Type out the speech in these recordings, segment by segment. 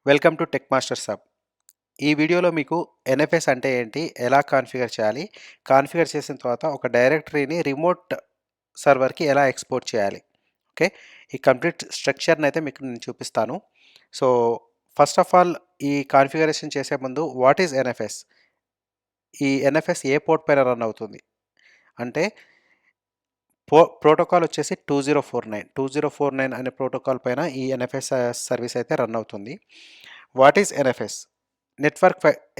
Welcome to tech master sub. ఈ వీడియోలో మీకు ఎన్ఎఫ్ఎస్ అంటే ఏంటి, ఎలా కాన్ఫిగర్ చేయాలి, కాన్ఫిగర్ చేసిన తర్వాత ఒక డైరెక్టరీని రిమోట్ సర్వర్కి ఎలా ఎక్స్పోర్ట్ చేయాలి. ఓకే, ఈ కంప్లీట్ స్ట్రక్చర్ని అయితే మీకు నేను చూపిస్తాను. సో ఫస్ట్ ఆఫ్ ఆల్ ఈ కాన్ఫిగరేషన్ చేసే ముందు వాట్ ఈజ్ ఎన్ఎఫ్ఎస్, ఈ ఎన్ఎఫ్ఎస్ ఏ పోర్ట్ పైన రన్ అవుతుంది అంటే ప్రోటోకాల్ వచ్చేసి 2049 అనే ప్రోటోకాల్ పైన ఈ ఎన్ఎఫ్ఎస్ సర్వీస్ అయితే రన్ అవుతుంది. What is NFS?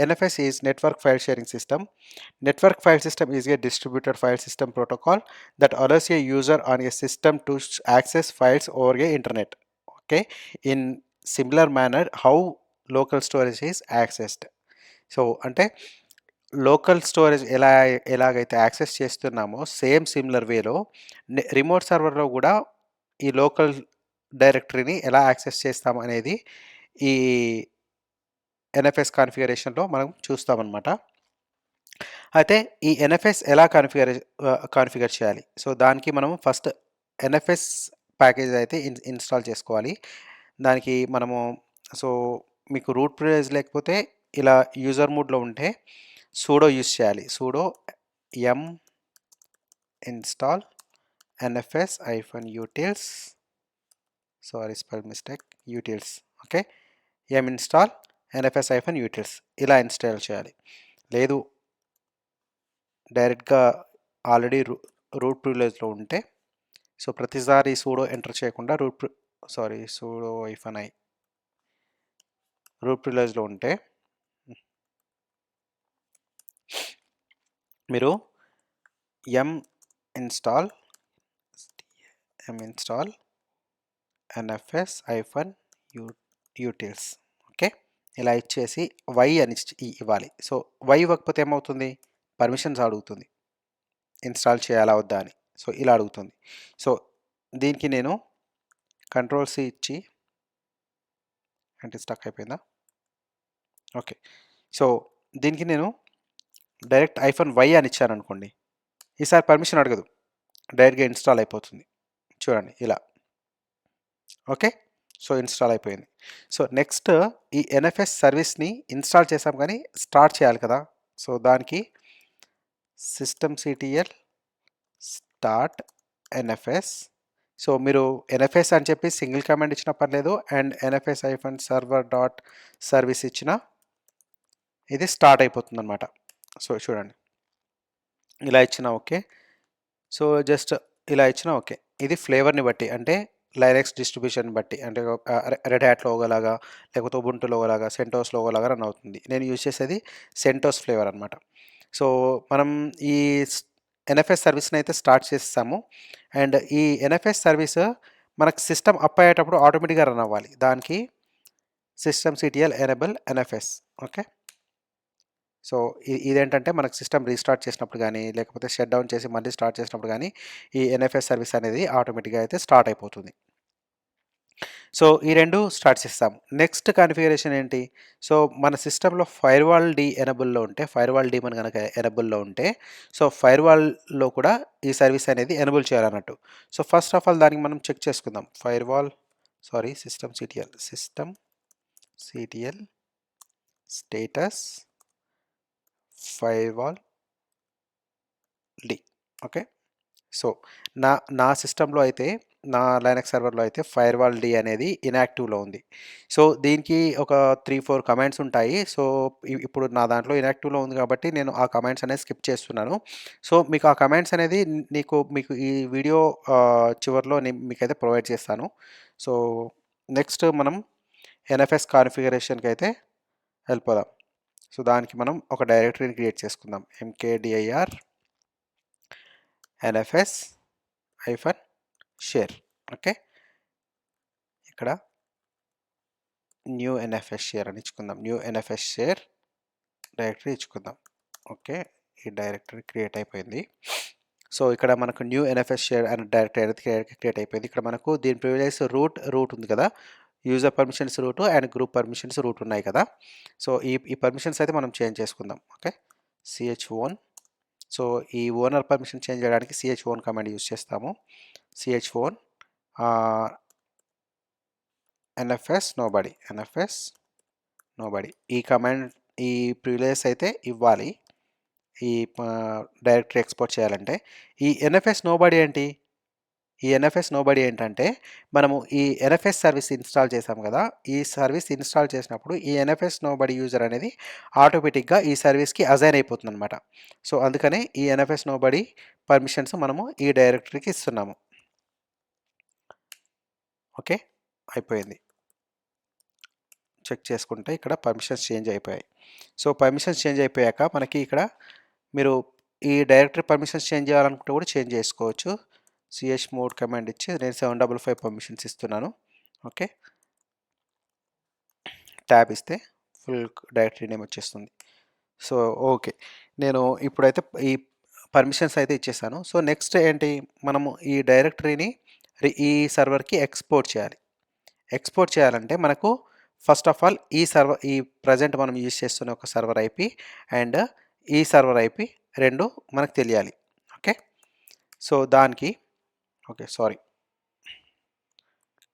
NFS is Network File Sharing System. Network File System is a distributed file system protocol that allows a user on a system to access files over a internet. Okay, in similar manner how local storage is accessed. So అంటే local storage ఎలాగైతే access చేస్తున్నామో same similar వేలో remote సర్వర్లో కూడా ఈ local డైరెక్టరీని ఎలా access చేస్తాం అనేది ఈ ఎన్ఎఫ్ఎస్ కాన్ఫిగరేషన్లో మనం చూస్తామన్నమాట. అయితే ఈ ఎన్ఎఫ్ఎస్ ఎలా కాన్ఫిగర్ చేయాలి? సో దానికి మనం ఫస్ట్ ఎన్ఎఫ్ఎస్ ప్యాకేజ్ అయితే ఇన్స్టాల్ చేసుకోవాలి. దానికి మనము సో మీకు రూట్ ప్రివిలేజ్ లేకపోతే ఇలా యూజర్ మోడ్లో ఉంటే సూడో యూస్ చేయాలి. సూడో ఎం install NFS -utils, sorry spell mistake, utils. Okay, ఎం ఇన్స్టాల్ NFS-utils ఇలా ఇన్స్టాల్ చేయాలి. లేదు డైరెక్ట్గా ఆల్రెడీ రూట్ ప్రివిలేజ్లో ఉంటే సో ప్రతిసారి సూడో ఎంటర్ చేయకుండా సూడో -i రూట్ ప్రివిలేజ్లో ఉంటే మీరు ఎం ఇన్స్టాల్ NFS-utils ఓకే ఇలా ఇచ్చేసి వై అని ఇవ్వాలి. సో వై ఇవ్వకపోతే ఏమవుతుంది, పర్మిషన్స్ అడుగుతుంది, ఇన్స్టాల్ చేయాలా వద్దా అని. సో ఇలా అడుగుతుంది. సో దీనికి నేను కంట్రోల్ సి ఇచ్చి, అంటే స్టక్ అయిపోయిందా, ఓకే. సో దీనికి నేను డైరెక్ట్ -y అని ఇచ్చాను అనుకోండి, ఈసారి పర్మిషన్ అడగదు, డైరెక్ట్గా ఇన్స్టాల్ అయిపోతుంది. చూడండి ఇలా. ఓకే, సో ఇన్స్టాల్ అయిపోయింది. సో నెక్స్ట్ ఈ ఎన్ఎఫ్ఎస్ సర్వీస్ని ఇన్స్టాల్ చేసాం కానీ స్టార్ట్ చేయాలి కదా. సో దానికి systemctl స్టార్ట్ ఎన్ఎఫ్ఎస్. సో మీరు ఎన్ఎఫ్ఎస్ అని చెప్పి సింగిల్ కమాండ్ ఇచ్చినా పర్లేదు, అండ్ NFS-server.service ఇచ్చినా ఇది స్టార్ట్ అయిపోతుంది అనమాట. సో చూడండి ఇలా ఇచ్చినా ఓకే. సో జస్ట్ ఇలా ఇచ్చినా ఓకే. ఇది ఫ్లేవర్ని బట్టి, అంటే లైనక్స్ డిస్ట్రిబ్యూషన్ బట్టి, అంటే రెడ్ హ్యాట్ లోగోలాగా, లేకపోతే ఉబుంటు లోగోలాగా, సెంటోస్ లోగోలాగా రన్ అవుతుంది. నేను యూజ్ చేసేది సెంటోస్ ఫ్లేవర్ అనమాట. సో మనం ఈ ఎన్ఎఫ్ఎస్ సర్వీస్ని అయితే స్టార్ట్ చేస్తాము. అండ్ ఈ ఎన్ఎఫ్ఎస్ సర్వీస్ మనకు సిస్టమ్ అప్ అయ్యేటప్పుడు ఆటోమేటిక్గా రన్ అవ్వాలి. దానికి systemctl enable NFS. Okay, so ఇదేంటంటే మనకు సిస్టమ్ రీస్టార్ట్ చేసినప్పుడు కానీ, లేకపోతే షట్ డౌన్ చేసి మళ్ళీ స్టార్ట్ చేసినప్పుడు కానీ ఈ ఎన్ఎఫ్ఎస్ సర్వీస్ అనేది ఆటోమేటిక్గా అయితే స్టార్ట్ అయిపోతుంది. సో ఈ రెండు స్టార్ట్ చేస్తాం. నెక్స్ట్ కాన్ఫిగరేషన్ ఏంటి, సో మన సిస్టంలో ఫైర్వాల్ డీ ఎనబుల్లో ఉంటే, ఫైర్వాల్ డీ మన కనుక ఎనబుల్లో ఉంటే, సో ఫైర్వాల్లో కూడా ఈ సర్వీస్ అనేది ఎనబుల్ చేయాలన్నట్టు. సో ఫస్ట్ ఆఫ్ ఆల్ దానికి మనం చెక్ చేసుకుందాం. systemctl status firewall d. Okay, so నా సిస్టంలో అయితే, నా లైనక్స్ సర్వర్లో అయితే ఫైర్వాల్ డి అనేది ఇన్యాక్టివ్లో ఉంది. సో దీనికి ఒక 3-4 కమాండ్స్ ఉంటాయి. సో ఇప్పుడు నా దాంట్లో ఇన్యాక్టివ్లో ఉంది కాబట్టి నేను ఆ కమాండ్స్ అనేది స్కిప్ చేస్తున్నాను. సో మీకు ఆ కమాండ్స్ అనేది మీకు ఈ వీడియో చివరిలో నేను మీకైతే ప్రొవైడ్ చేస్తాను. సో నెక్స్ట్ మనం ఎన్ఎఫ్ఎస్ కాన్ఫిగరేషన్కి అయితే వెళ్ళిపోదాం. సో దానికి మనం ఒక డైరెక్టరీని క్రియేట్ చేసుకుందాం. mkdir NFS-share. ఓకే, ఇక్కడ న్యూ NFS share అని ఇచ్చుకుందాం. న్యూ NFS share డైరెక్టరీ ఇచ్చుకుందాం. ఓకే, ఈ డైరెక్టరీ క్రియేట్ అయిపోయింది. సో ఇక్కడ మనకు న్యూ NFS share అనే డైరెక్టరీ అనేది క్రియేట్ అయిపోయింది. ఇక్కడ మనకు దీని ప్రివిలేజ్ రూట్ ఉంది కదా, user permissions root and group permissions root ఉన్నాయి కదా. సో ఈ పర్మిషన్స్ అయితే మనం చేంజ్ చేసుకుందాం. Okay, chown. సో ఈ ఓనర్ పర్మిషన్ చేంజ్ చేయడానికి chown కమాండ్ యూజ్ చేస్తాము. chown NFS nobody, NFS nobody. ఈ కమాండ్ ఈ ప్రివిలేజెస్ అయితే ఇవ్వాలి ఈ డైరెక్టరీ ఎక్స్పోర్ట్ చేయాలంటే. ఈ ఎన్ఎఫ్ఎస్ నోబడి ఏంటి? ఈ ఎన్ఎఫ్ఎస్ నోబడి ఏంటంటే మనము ఈ ఎన్ఎఫ్ఎస్ సర్వీస్ ఇన్స్టాల్ చేసాం కదా, ఈ సర్వీస్ ఇన్స్టాల్ చేసినప్పుడు ఈ ఎన్ఎఫ్ఎస్ నోబడి యూజర్ అనేది ఆటోమేటిక్గా ఈ సర్వీస్కి అజైన్ అయిపోతుంది అనమాట. సో అందుకనే ఈ ఎన్ఎఫ్ఎస్ నోబడి పర్మిషన్స్ మనము ఈ డైరెక్టరీకి ఇస్తున్నాము. ఓకే, అయిపోయింది. చెక్ చేసుకుంటే ఇక్కడ పర్మిషన్స్ చేంజ్ అయిపోయాయి. సో పర్మిషన్స్ చేంజ్ అయిపోయాక మనకి ఇక్కడ మీరు ఈ డైరెక్టరీ పర్మిషన్స్ చేంజ్ చేయాలనుకుంటే కూడా చేంజ్ చేసుకోవచ్చు. chmod కమాండ్ ఇచ్చి నేను 755 పర్మిషన్స్ ఇస్తున్నాను. ఓకే, ట్యాబ్ ఇస్తే ఫుల్ డైరెక్టరీ నేమ్ వచ్చేస్తుంది. సో ఓకే, నేను ఇప్పుడైతే ఈ పర్మిషన్స్ అయితే ఇచ్చేసాను. సో నెక్స్ట్ ఏంటి, మనము ఈ డైరెక్టరీని ఈ సర్వర్కి ఎక్స్పోర్ట్ చేయాలి. ఎక్స్పోర్ట్ చేయాలంటే మనకు ఫస్ట్ ఆఫ్ ఆల్ ఈ ప్రజెంట్ మనం యూజ్ చేస్తున్న ఒక సర్వర్ ఐపీ అండ్ ఈ సర్వర్ ఐపీ రెండు మనకు తెలియాలి. ఓకే, సో దానికి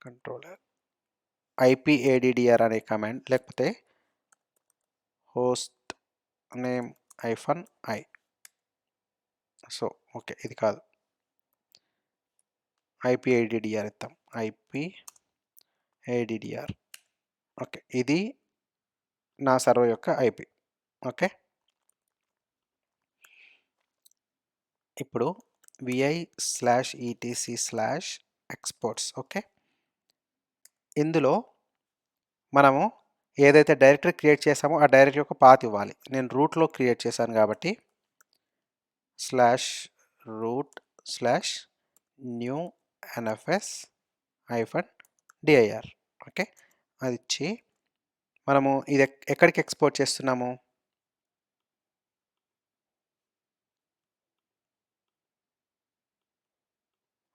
కంట్రోలర్ IPADDR అనే కమాండ్, లేకపోతే host name -i. So okay, ఇది కాదు, IPADDR ఇద్దాం. IPADDR. ఓకే, ఇది నా సర్వర్ యొక్క ఐపీ. ఓకే, ఇప్పుడు vi/etc/exports. ఓకే, ఇందులో మనము ఏదైతే డైరెక్టరీ క్రియేట్ చేసామో ఆ డైరెక్టరీ యొక్క పాత్ ఇవ్వాలి. నేను రూట్లో క్రియేట్ చేశాను కాబట్టి /root/new nfs-dir. ఓకే, అది ఇచ్చి మనము ఇది ఎక్కడికి ఎక్స్పోర్ట్ చేస్తున్నాము,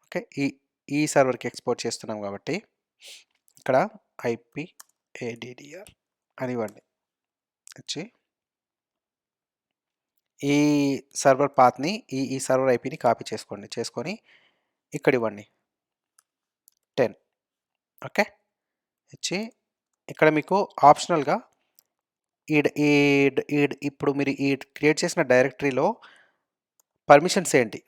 ఓకే ఈ సర్వర్కి ఎక్స్పోర్ట్ చేస్తున్నాం కాబట్టి ఇక్కడ IPADDR అని ఇవ్వండి. వచ్చి ఈ సర్వర్ పాత్ని ఈ సర్వర్ ఐపీని కాపీ చేసుకొని ఇక్కడ ఇవ్వండి 10. ఓకే, ఇచ్చి ఇక్కడ మీకు ఆప్షనల్గా ఇప్పుడు మీరు ఈ క్రియేట్ చేసిన డైరెక్టరీలో పర్మిషన్స్ ఏంటి,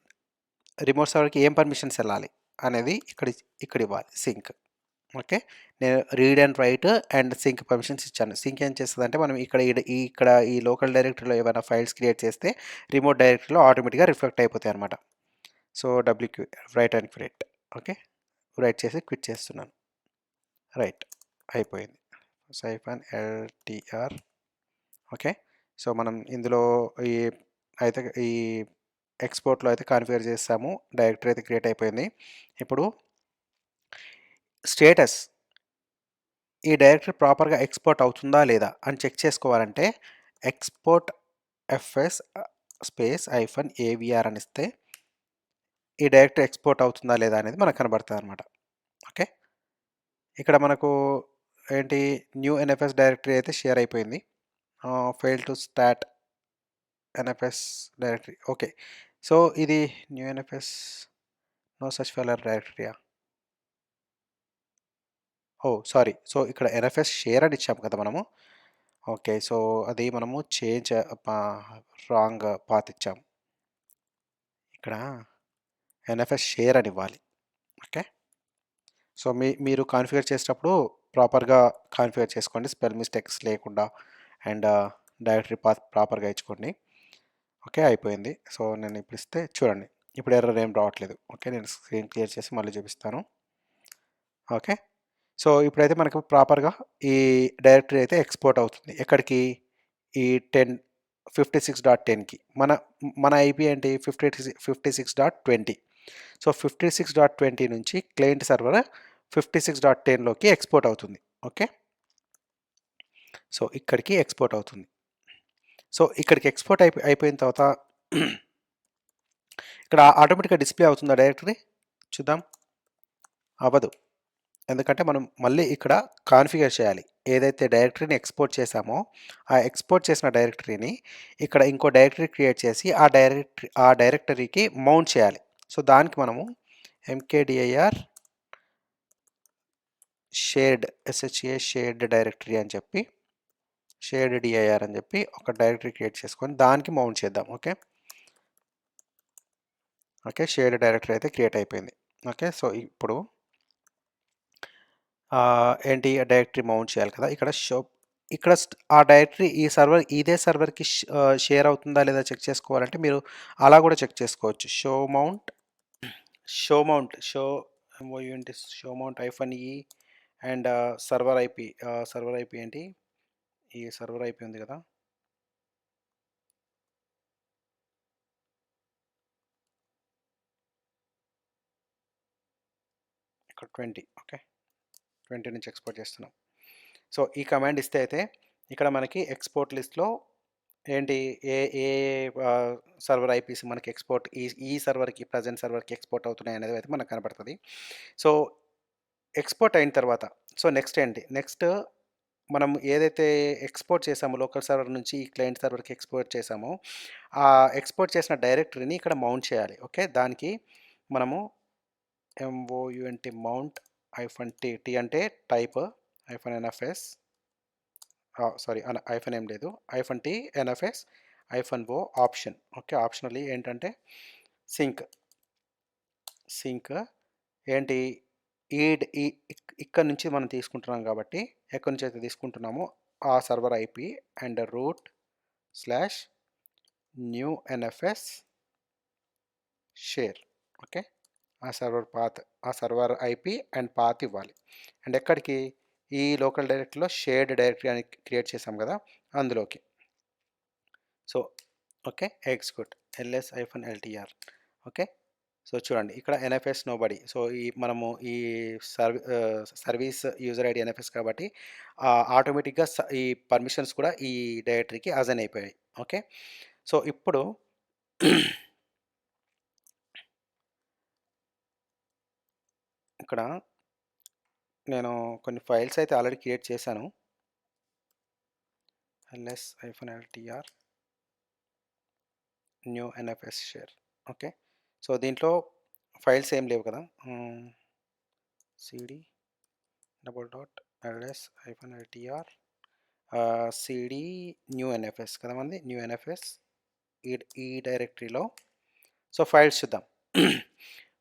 రిమోట్ సర్వర్కి ఏం పర్మిషన్స్ వెళ్ళాలి అనేది ఇక్కడ ఇవ్వాలి. సింక్. ఓకే, నేను read and write and sync permissions ఇచ్చాను. సింక్ ఏం చేస్తుంది అంటే మనం ఇక్కడ ఈ లోకల్ డైరెక్టరీలో ఏమైనా ఫైల్స్ క్రియేట్ చేస్తే రిమోట్ డైరెక్టరీలో ఆటోమేటిక్గా రిఫ్లెక్ట్ అయిపోతాయి అనమాట. So WQ right and quit. Okay, right చేసి క్విట్ చేస్తున్నాను. రైట్ అయిపోయింది. -LTR. ఓకే, సో మనం ఇందులో ఈ ఎక్స్పోర్ట్లో అయితే కాన్ఫిగర్ చేస్తాము. డైరెక్టరీ అయితే క్రియేట్ అయిపోయింది. ఇప్పుడు స్టేటస్, ఈ డైరెక్టరీ ప్రాపర్గా ఎక్స్పోర్ట్ అవుతుందా లేదా అని చెక్ చేసుకోవాలంటే export fs -avr అని ఇస్తే ఈ డైరెక్టరీ ఎక్స్పోర్ట్ అవుతుందా లేదా అనేది మనకు కనబడుతుంది అనమాట. ఓకే, ఇక్కడ మనకు ఏంటి, న్యూ NFS డైరెక్టరీ అయితే షేర్ అయిపోయింది. Fail to start NFS directory. Okay, so ఇది new NFS no such failure డైరెక్టరీయా? సారీ. సో ఇక్కడ NFS షేర్ అని ఇచ్చాము కదా మనము. ఓకే, సో అది మనము చేంజ్ రాంగ్ పాత్ ఇచ్చాము. ఇక్కడ NFS షేర్ అని ఇవ్వాలి. ఓకే, సో మీరు కాన్ఫిగర్ చేసేటప్పుడు ప్రాపర్గా కాన్ఫిగర్ చేసుకోండి, స్పెల్ మిస్టేక్స్ లేకుండా అండ్ డైరెక్టరీ పాత్ ప్రాపర్గా ఇచ్చుకోండి. ఓకే, అయిపోయింది. సో నేను ఇప్పుడు ఇస్తే చూడండి, ఇప్పుడు ఎర్రర్ ఏం రావట్లేదు. ఓకే, నేను స్క్రీన్ క్లియర్ చేసి మళ్ళీ చూపిస్తాను. ఓకే, సో ఇప్పుడైతే మనకు ప్రాపర్గా ఈ డైరెక్టరీ అయితే ఎక్స్పోర్ట్ అవుతుంది. ఎక్కడికి, ఈ 56.10కి. మన ఐపీ ఏంటి, 56.20. సో 56.20 నుంచి క్లయింట్ సర్వర్ 56.10లోకి ఎక్స్పోర్ట్ అవుతుంది. ఓకే, సో ఇక్కడికి ఎక్స్పోర్ట్ అవుతుంది. సో ఇక్కడికి ఎక్స్పోర్ట్ అయిపోయిన తర్వాత ఇక్కడ ఆటోమేటిక్గా డిస్ప్లే అవుతుందా డైరెక్టరీ? చూద్దాం. అవ్వదు, ఎందుకంటే మనం మళ్ళీ ఇక్కడ కాన్ఫిగర్ చేయాలి. ఏదైతే డైరెక్టరీని ఎక్స్పోర్ట్ చేసామో ఆ ఎక్స్పోర్ట్ చేసిన డైరెక్టరీని ఇక్కడ ఇంకో డైరెక్టరీ క్రియేట్ చేసి ఆ డైరెక్టరీకి మౌంట్ చేయాలి. సో దానికి మనము mkdir shared SHA shared directory అని చెప్పి షేర్డ్ డిఐఆర్ అని చెప్పి ఒక డైరెక్టరీ క్రియేట్ చేసుకొని దానికి మౌంట్ చేద్దాం. ఓకే, ఓకే, షేర్డ్ డైరెక్టరీ అయితే క్రియేట్ అయిపోయింది. ఓకే, సో ఇప్పుడు ఏంటి డైరెక్టరీ మౌంట్ చేయాలి కదా, ఇక్కడ ఇక్కడ ఆ డైరెక్టరీ ఈ సర్వర్ ఇదే సర్వర్కి షేర్ అవుతుందా లేదా చెక్ చేసుకోవాలంటే మీరు అలా కూడా చెక్ చేసుకోవచ్చు. షో ఏంటి, show mount -e and server IP ఏంటి, ఈ సర్వర్ ఐపి ఉంది కదా, ఇక్కడ 20. ఓకే, 20 నుంచి ఎక్స్పోర్ట్ చేస్తున్నాం. సో ఈ కమాండ్ ఇస్తే అయితే ఇక్కడ మనకి ఎక్స్పోర్ట్ లిస్ట్లో ఏంటి ఏ ఏ సర్వర్ ఐపీస్ మనకి ఎక్స్పోర్ట్ ఈ సర్వర్కి ప్రజెంట్ సర్వర్కి ఎక్స్పోర్ట్ అవుతున్నాయి అనేది అయితే మనకు కనపడుతుంది. సో ఎక్స్పోర్ట్ అయిన తర్వాత సో నెక్స్ట్ ఏంటి, నెక్స్ట్ మనం ఏదైతే ఎక్స్పోర్ట్ చేసామో లోకల్ సర్వర్ నుంచి ఈ క్లయింట్ సర్వర్కి ఎక్స్పోర్ట్ చేసామో ఆ ఎక్స్పోర్ట్ చేసిన డైరెక్టరీని ఇక్కడ మౌంట్ చేయాలి. ఓకే, దానికి మనము మౌంట్ -t అంటే టైప్ -nfs, సారీ ఏం లేదు, -t nfs -o option. Okay, optionally ఏంటంటే సింక్ ఏంటి ఇక్కడ నుంచి మనం తీసుకుంటున్నాం కాబట్టి ఎక్కడి నుంచి అయితే తీసుకుంటున్నామో ఆ server IP and root /new nfs share. Okay, ఆ సర్వర్ ఐపీ అండ్ పాత్ ఇవ్వాలి. అండ్ ఎక్కడికి, ఈ లోకల్ డైరెక్టరీలో షేర్డ్ డైరెక్టరీ అని క్రియేట్ చేసాం కదా అందులోకి. So okay, execute ls-ltr. Okay, so చూడండి ఇక్కడ ఎన్ఎఫ్ఎస్ నోబడి. సో మనము ఈ సర్వీస్ యూజర్ ఐడి ఎన్ఎఫ్ఎస్ కాబట్టి ఆటోమేటిక్గా ఈ పర్మిషన్స్ కూడా ఈ డైరెక్టరీకి అజైన్ అయిపోయాయి. ఓకే, సో ఇప్పుడు ఇక్కడ నేను కొన్ని ఫైల్స్ అయితే ఆల్రెడీ క్రియేట్ చేశాను. ls-ltr new NFS share. Okay, so దీంట్లో ఫైల్స్ ఏం లేవు కదా, cd ls-ltr cd new NFS కదా మంది, న్యూ ఎన్ఎఫ్ఎస్ ఈ డైరెక్టరీలో. సో ఫైల్స్ చూద్దాం.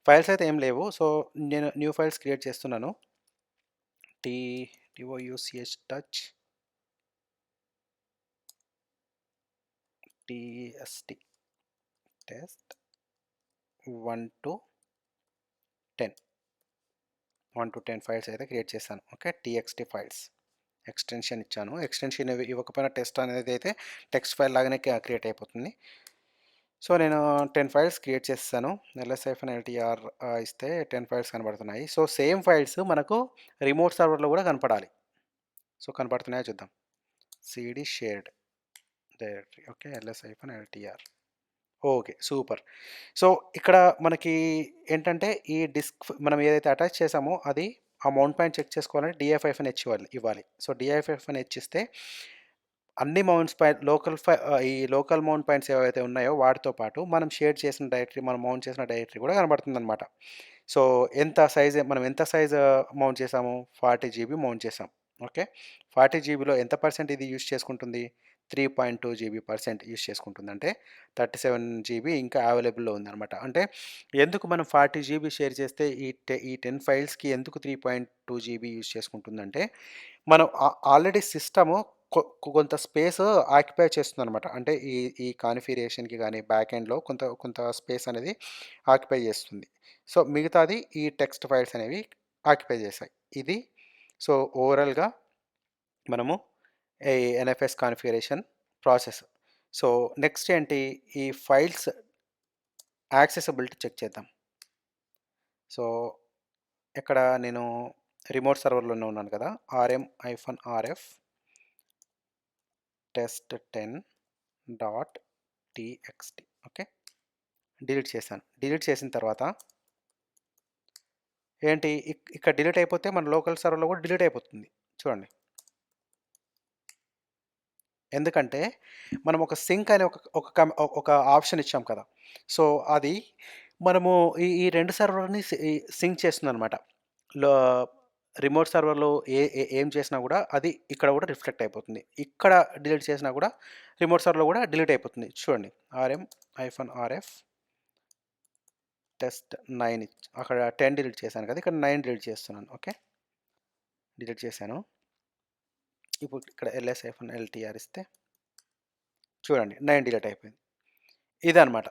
ఫైల్స్ అయితే ఏం లేవు. సో నేను న్యూ ఫైల్స్ క్రియేట్ చేస్తున్నాను. touch tst test 1 to 10 files అయితే క్రియేట్ చేశాను. ఓకే, txt ఫైల్స్ ఎక్స్టెన్షన్ ఇచ్చాను. ఎక్స్టెన్షన్ ఇవ్వకపోయినా టెస్ట్ అనేది అయితే టెక్స్ట్ ఫైల్ లాగానే క్రియేట్ అయిపోతుంది. సో నేను 10 ఫైల్స్ క్రియేట్ చేస్తాను. ls-ltr ఇస్తే 10 ఫైల్స్ కనబడుతున్నాయి. సో సేమ్ ఫైల్స్ మనకు రిమోట్ సర్వర్లో కూడా కనపడాలి. సో కనపడుతున్నాయో చూద్దాం. cd shared directory. Okay, ls-ltr. Okay, super. So ఇక్కడ మనకి ఏంటంటే ఈ డిస్క్ మనం ఏదైతే అటాచ్ చేసామో అది ఆ మౌంట్ పాయింట్ చెక్ చేసుకోవాలంటే -h ఇవ్వాలి. సో -h ఇస్తే అన్ని మౌంట్స్ ఈ లోకల్ మౌంట్ పాయింట్స్ ఏవైతే ఉన్నాయో వాటితో పాటు మనం షేర్ చేసిన డైరెక్టరీ, మనం మౌంట్ చేసిన డైరెక్టరీ కూడా కనబడుతుందన్నమాట. సో మనం ఎంత సైజ్ మౌంట్ చేసాము, 40 GB మౌంట్ చేసాం. ఓకే, 40 GBలో ఎంత పర్సెంట్ ఇది యూస్ చేసుకుంటుంది, 3.2 GB% యూస్ చేసుకుంటుంది. అంటే 37 GB ఇంకా అవైలబుల్లో ఉందన్నమాట. అంటే ఎందుకు మనం 40 GB షేర్ చేస్తే ఈ 10 ఫైల్స్కి ఎందుకు 3.2 GB యూస్ చేసుకుంటుందంటే మనం ఆల్రెడీ సిస్టము కొంత స్పేస్ ఆక్యుపై చేస్తుందన్నమాట. అంటే ఈ కాన్ఫిగరేషన్కి కానీ బ్యాక్ ఎండ్లో కొంత స్పేస్ అనేది ఆక్యుపై చేస్తుంది. సో మిగతాది ఈ టెక్స్ట్ ఫైల్స్ అనేవి ఆక్యుపై చేశాయి. ఇది సో ఓవరాల్గా మనము ఈ NFS configuration process. So next ఏంటి, ఈ ఫైల్స్ యాక్సెసిబిలిటీ చెక్ చేద్దాం. సో ఇక్కడ నేను రిమోట్ సర్వర్లోనే ఉన్నాను కదా, rm-rf test10.txt. ఓకే, డిలీట్ చేశాను. డిలీట్ చేసిన తర్వాత ఏంటి, ఇక్కడ డిలీట్ అయిపోతే మన లోకల్ సర్వర్లో కూడా డిలీట్ అయిపోతుంది. చూడండి, ఎందుకంటే మనం ఒక సింక్ అనే ఒక ఆప్షన్ ఇచ్చాం కదా. సో అది మనము ఈ రెండు సర్వర్ని సింక్ చేస్తుంది అనమాట. రిమోట్ సర్వర్లో ఏం చేసినా కూడా అది ఇక్కడ కూడా రిఫ్లెక్ట్ అయిపోతుంది. ఇక్కడ డిలీట్ చేసినా కూడా రిమోట్ సర్వర్లో కూడా డిలీట్ అయిపోతుంది. చూడండి RM-RF టెస్ట్ 9 అక్కడ 10 డిలీట్ చేశాను కదా! ఇక్కడ 9 డిలీట్ చేస్తున్నాను. ఓకే. డిలీట్ చేశాను. ఇప్పుడు ఇక్కడ LS-LTR ఇస్తే చూడండి 9 డిలీట్ అయిపోయింది. ఇదనమాట.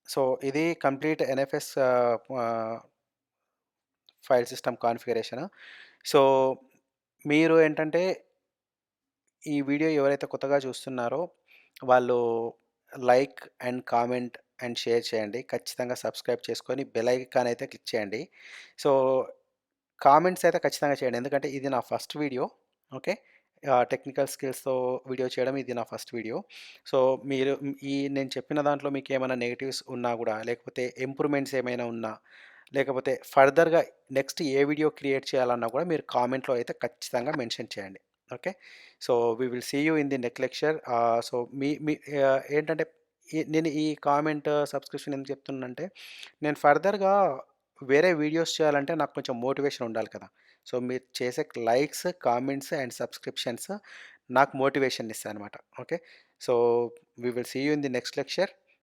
సో, ఇది complete NFS file system configuration. So, మీరు ఏంటంటే ఈ వీడియో ఎవరైతే కొత్తగా చూస్తున్నారో వాళ్ళు like and comment and share చేయండి. ఖచ్చితంగా సబ్స్క్రైబ్ చేసుకొని బెల్ ఐకాన్ అయితే క్లిక్ చేయండి. సో, కామెంట్స్ అయితే ఖచ్చితంగా చేయండి. ఎందుకంటే ఇది నా ఫస్ట్ వీడియో. ఓకే. టెక్నికల్ స్కిల్స్‌తో వీడియో చేయడం ఇది నా ఫస్ట్ వీడియో. సో, మీరు నేను చెప్పిన దాంట్లో మీకేమైనా నెగెటివ్స్ ఉన్నా గూడా, లేకపోతే ఇంప్రూవ్‌మెంట్స్ ఏమైనా ఉన్నా, లేకపోతే ఫర్దర్‌గా నెక్స్ట్ ఏ వీడియో క్రియేట్ చేయాలన్నా కూడా మీరు కామెంట్‌లో అయితే ఖచ్చితంగా మెన్షన్ చేయండి. Okay. So, we will see you in the next lecture. So, మీ మీ ఏంటంటే నేను ఈ కామెంట్, సబ్స్క్రిప్షన్ ఎందుకు చెప్తున్నానంటే, నేను ఫర్దర్‌గా వేరే వీడియోస్ చేయాలంటే నాకు కొంచెం మోటివేషన్ ఉండాలి కదా! సో, మీరు చేసే లైక్స్, కామెంట్స్ అండ్ సబ్స్క్రిప్షన్స్ నాకు మోటివేషన్ ఇస్తాయన్నమాట. Okay. So, we will see you in the next lecture.